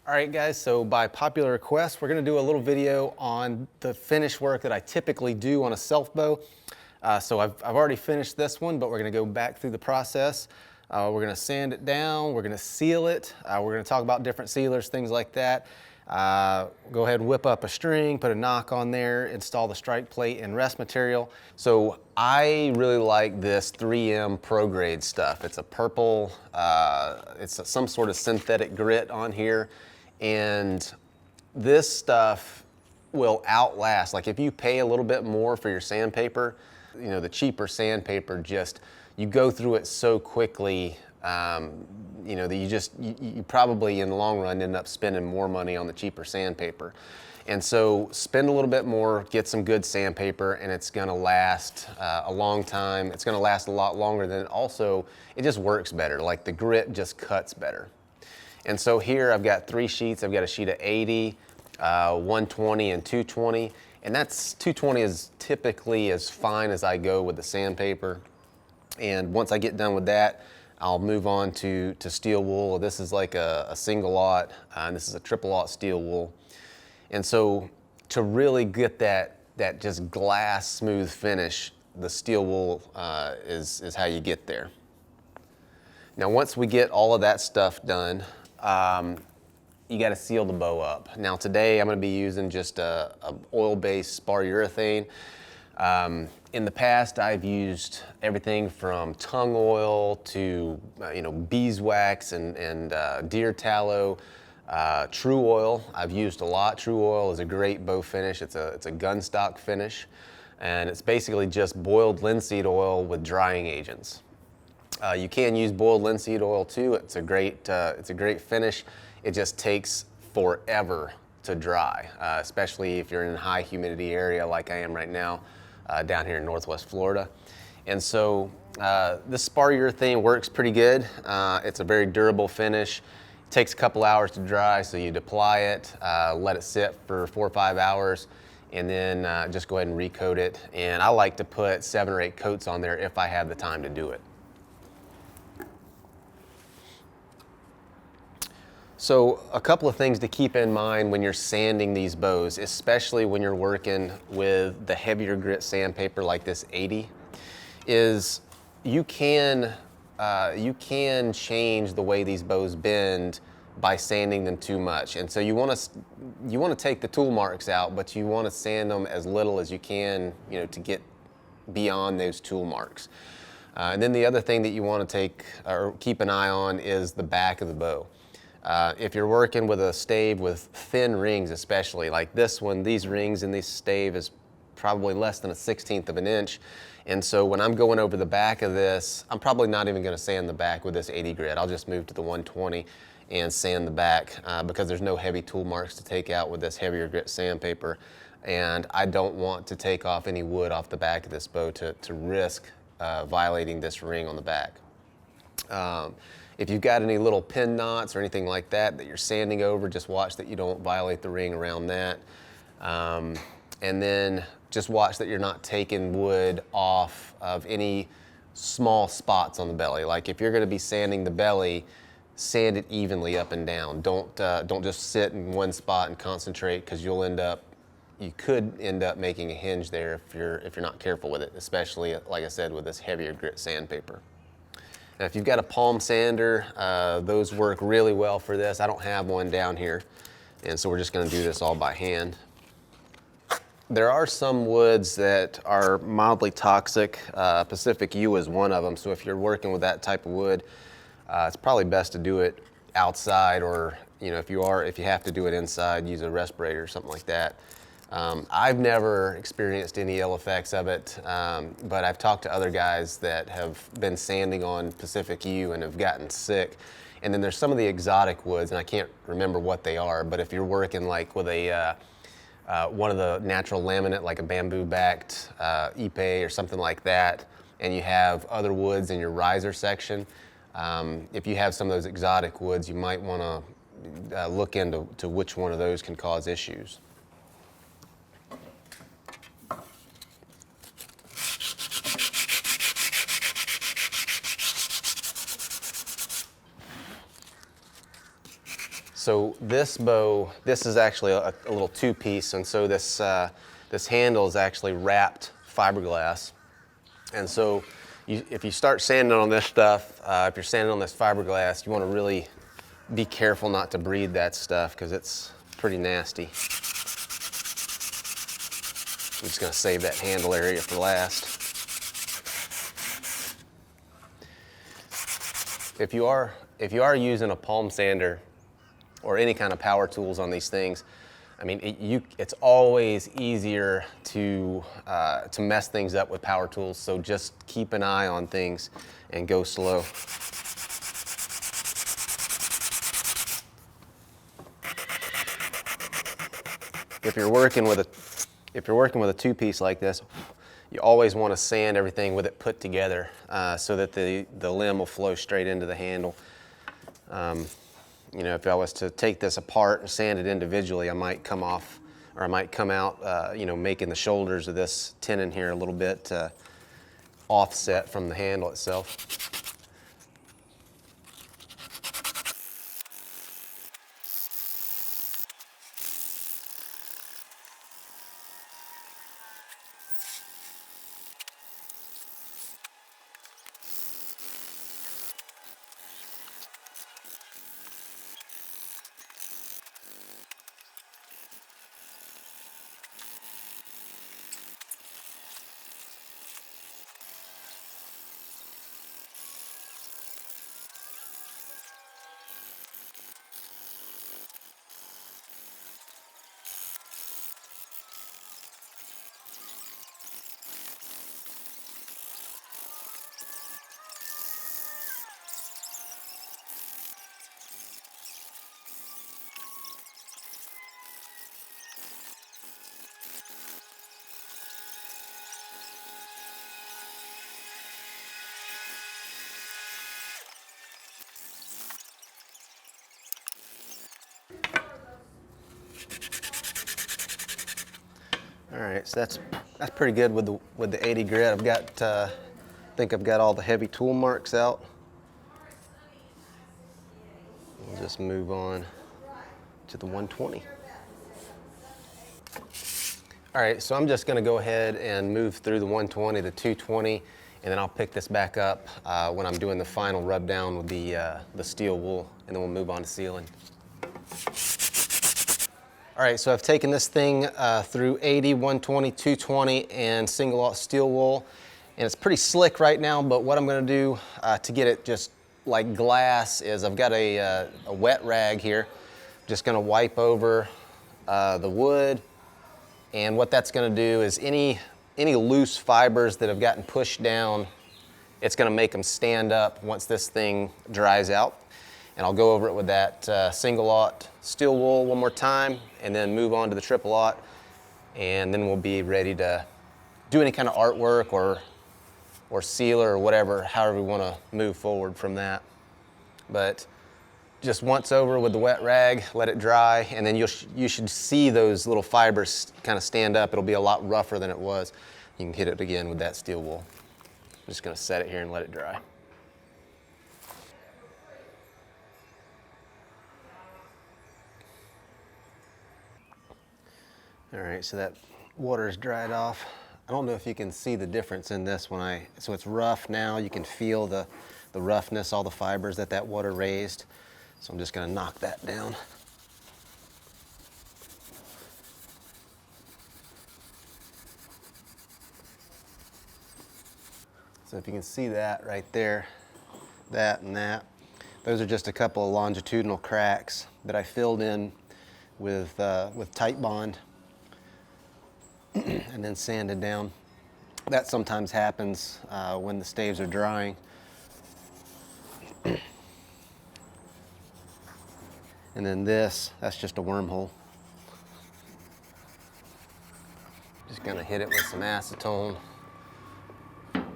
All right guys, so by popular request, we're gonna do a little video on the finish work that I typically do on a self bow. So I've already finished this one, but we're gonna go back through the process. We're gonna sand it down, we're gonna seal it, we're gonna talk about different sealers, things like that. Go ahead and whip up a string, put a knock on there, install the strike plate and rest material. So I really like this 3M Pro Grade stuff. It's a purple, it's some sort of synthetic grit on here. And this stuff will outlast. Like if you pay a little bit more for your sandpaper, you know, the cheaper sandpaper, just, you go through it so quickly, you know, that you probably in the long run end up spending more money on the cheaper sandpaper. And so spend a little bit more, get some good sandpaper, and it's gonna last a long time. It's gonna last a lot longer than also, it just works better. Like the grit just cuts better. And so here I've got 3 sheets. I've got a sheet of 80, 120, and 220. And that's 220 is typically as fine as I go with the sandpaper. And once I get done with that, I'll move on to steel wool. This is like a single aught, and this is a triple aught steel wool. And so to really get that just glass smooth finish, the steel wool is how you get there. Now once we get all of that stuff done, you got to seal the bow up. Now today I'm going to be using just a oil-based spar urethane. In the past I've used everything from tung oil to you know, beeswax and deer tallow, true oil. I've used a lot. True oil is a great bow finish. It's a gun stock finish, and it's basically just boiled linseed oil with drying agents. You can use boiled linseed oil too. It's a great finish. It just takes forever to dry, especially if you're in a high humidity area like I am right now down here in Northwest Florida. And so this spar urethane works pretty good. It's a very durable finish. It takes a couple hours to dry, so you apply it, let it sit for 4 or 5 hours, and then just go ahead and recoat it. And I like to put 7 or 8 coats on there if I have the time to do it. So a couple of things to keep in mind when you're sanding these bows, especially when you're working with the heavier grit sandpaper like this 80, is you can change the way these bows bend by sanding them too much. And so you want to take the tool marks out, but you want to sand them as little as you can, you know, to get beyond those tool marks. And then the other thing that you want to take or keep an eye on is the back of the bow. If you're working with a stave with thin rings, especially like this one, these rings in this stave is probably less than 1/16 of an inch. And so when I'm going over the back of this, I'm probably not even going to sand the back with this 80 grit. I'll just move to the 120 and sand the back because there's no heavy tool marks to take out with this heavier grit sandpaper. And I don't want to take off any wood off the back of this bow to risk violating this ring on the back. If you've got any little pin knots or anything like that you're sanding over, just watch that you don't violate the ring around that. And then just watch that you're not taking wood off of any small spots on the belly. Like if you're going to be sanding the belly, sand it evenly up and down. Don't just sit in one spot and concentrate, because you could end up making a hinge there if you're not careful with it, especially like I said with this heavier grit sandpaper. Now, if you've got a palm sander, those work really well for this. I don't have one down here, and so we're just going to do this all by hand. There are some woods that are mildly toxic. Pacific Yew is one of them, so if you're working with that type of wood, it's probably best to do it outside, or you know, if you have to do it inside, use a respirator or something like that. I've never experienced any ill effects of it, but I've talked to other guys that have been sanding on Pacific Yew and have gotten sick. And then there's some of the exotic woods, and I can't remember what they are, but if you're working like with one of the natural laminate, like a bamboo-backed ipe or something like that, and you have other woods in your riser section, if you have some of those exotic woods, you might want to look into which one of those can cause issues. So this bow, this is actually a little two-piece, and so this, this handle is actually wrapped fiberglass. And so if you start sanding on this stuff, if you're sanding on this fiberglass, you want to really be careful not to breathe that stuff because it's pretty nasty. I'm just going to save that handle area for last. If you are using a palm sander or any kind of power tools on these things, I mean, it's always easier to mess things up with power tools. So just keep an eye on things and go slow. If you're working with a two-piece like this, you always want to sand everything with it put together so that the limb will flow straight into the handle. You know, if I was to take this apart and sand it individually, I might come off, or I might come out, you know, making the shoulders of this tenon here a little bit offset from the handle itself. All right, so that's pretty good with the 80 grit. I've got, I think I've got all the heavy tool marks out. We'll just move on to the 120. All right, so I'm just going to go ahead and move through the 120, the 220, and then I'll pick this back up when I'm doing the final rub down with the steel wool, and then we'll move on to sealing. All right, so I've taken this thing through 80, 120, 220, and single aught steel wool, and it's pretty slick right now, but what I'm gonna do to get it just like glass is I've got a wet rag here. Just gonna wipe over the wood, and what that's gonna do is any loose fibers that have gotten pushed down, it's gonna make them stand up once this thing dries out. And I'll go over it with that single aught steel wool one more time, and then move on to the triple aught, and then we'll be ready to do any kind of artwork or sealer or whatever, however we want to move forward from that. But just once over with the wet rag, let it dry, and then you should see those little fibers kind of stand up. It'll be a lot rougher than it was. You can hit it again with that steel wool. I'm just going to set it here and let it dry. All right, so that water's dried off. I don't know if you can see the difference in this so it's rough now. You can feel the roughness, all the fibers that water raised. So I'm just gonna knock that down. So if you can see that right there, that and that, those are just a couple of longitudinal cracks that I filled in with Tite Bond and then sanded down. That sometimes happens when the staves are drying. And then that's just a wormhole. Just gonna hit it with some acetone.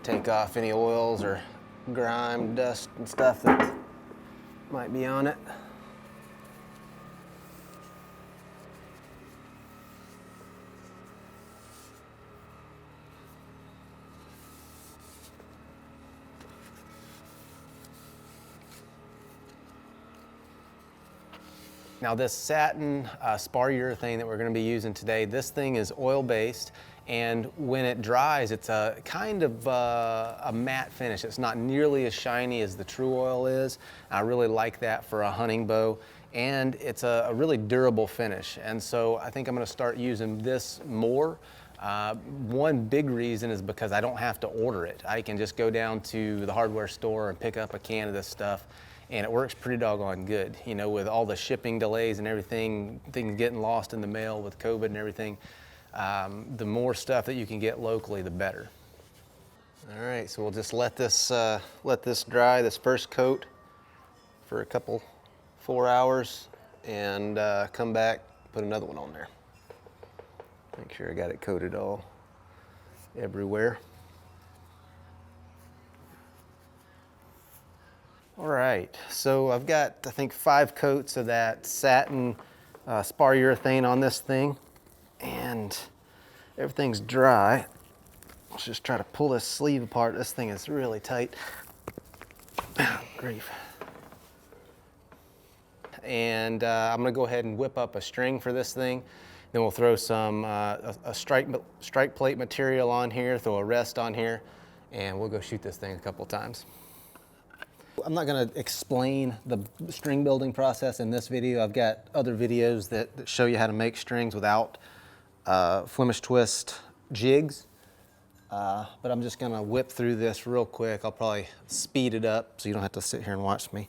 Take off any oils or grime, dust and stuff that might be on it. Now this satin spar urethane that we're going to be using today, this thing is oil-based, and when it dries, it's a kind of a matte finish. It's not nearly as shiny as the true oil is. I really like that for a hunting bow, and it's a really durable finish. And so I think I'm going to start using this more. One big reason is because I don't have to order it. I can just go down to the hardware store and pick up a can of this stuff, and it works pretty doggone good. You know, with all the shipping delays and everything, things getting lost in the mail with COVID and everything, the more stuff that you can get locally, the better. All right, so we'll just let this dry, this first coat, for a couple, 4 hours, and come back, put another one on there. Make sure I got it coated all everywhere. All right, so I've got, I think, 5 coats of that satin spar urethane on this thing, and everything's dry. Let's just try to pull this sleeve apart. This thing is really tight. Grief. And I'm gonna go ahead and whip up a string for this thing. Then we'll throw some a strike plate material on here, throw a rest on here, and we'll go shoot this thing a couple times. I'm not going to explain the string building process in this video. I've got other videos that show you how to make strings without Flemish twist jigs. But I'm just going to whip through this real quick. I'll probably speed it up so you don't have to sit here and watch me.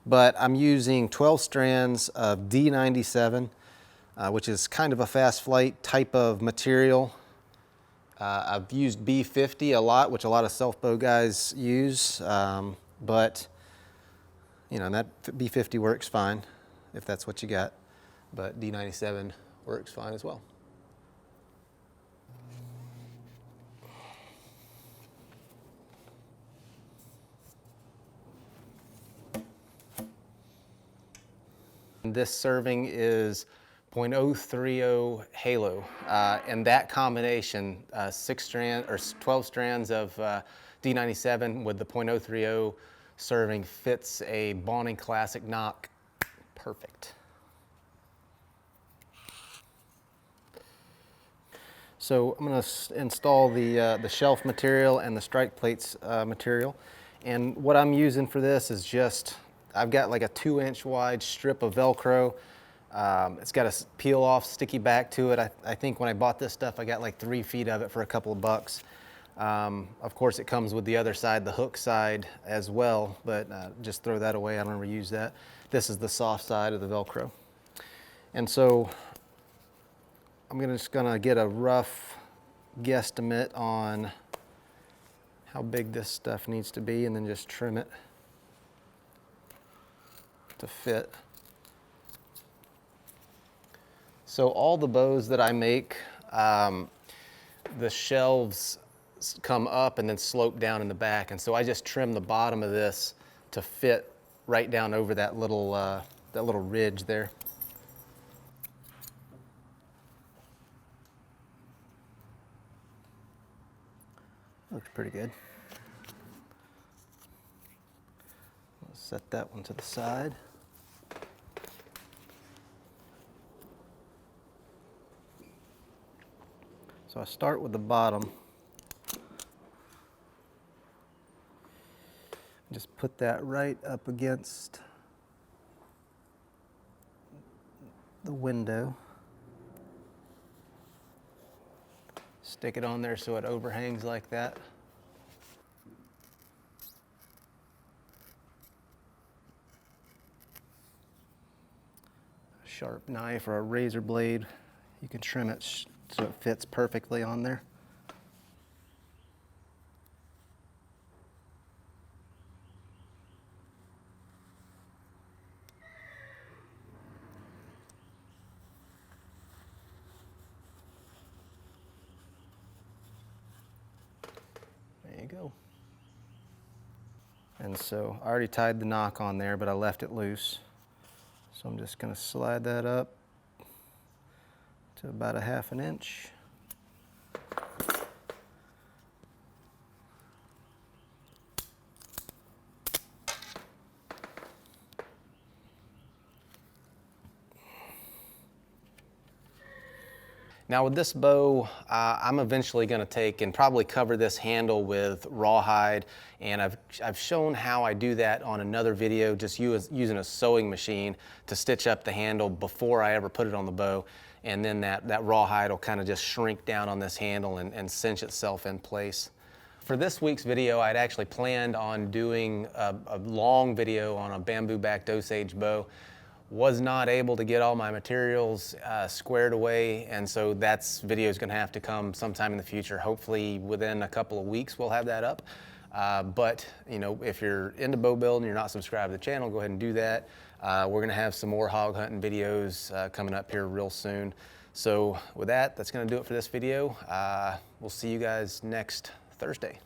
But I'm using 12 strands of D97, which is kind of a fast flight type of material. I've used B50 a lot, which a lot of self-bow guys use. But, you know, that B50 works fine if that's what you got, but D97 works fine as well. This serving is .030 Halo, and that combination, 12 strands of D97 with the .030 serving fits a Bonding Classic knock perfect. So I'm going to install the shelf material and the strike plates material, and what I'm using for this is just, I've got like a 2-inch wide strip of Velcro. It's got a peel off sticky back to it. I think when I bought this stuff I got like 3 feet of it for a couple of bucks. Of course it comes with the other side, the hook side as well, but just throw that away. I don't ever use that. This is the soft side of the Velcro. And so I'm just gonna get a rough guesstimate on how big this stuff needs to be and then just trim it to fit. So all the bows that I make, the shelves come up and then slope down in the back, and so I just trim the bottom of this to fit right down over that little ridge there. Looks pretty good. I'll set that one to the side. So I start with the bottom. Just put that right up against the window. Stick it on there so it overhangs like that. A sharp knife or a razor blade, you can trim it so it fits perfectly on there. There you go. And so I already tied the knock on there, but I left it loose. So I'm just going to slide that up to about 1/2 inch. Now with this bow, I'm eventually going to take and probably cover this handle with rawhide, and I've shown how I do that on another video, just using a sewing machine to stitch up the handle before I ever put it on the bow, and then that rawhide will kind of just shrink down on this handle and cinch itself in place. For this week's video, I'd actually planned on doing a long video on a bamboo-backed osage bow. Was not able to get all my materials squared away, and so that's video is going to have to come sometime in the future. Hopefully within a couple of weeks we'll have that up. But you know, if you're into bow building, you're not subscribed to the channel, go ahead and do that. We're going to have some more hog hunting videos coming up here real soon. So with that, that's going to do it for this video. We'll see you guys next Thursday.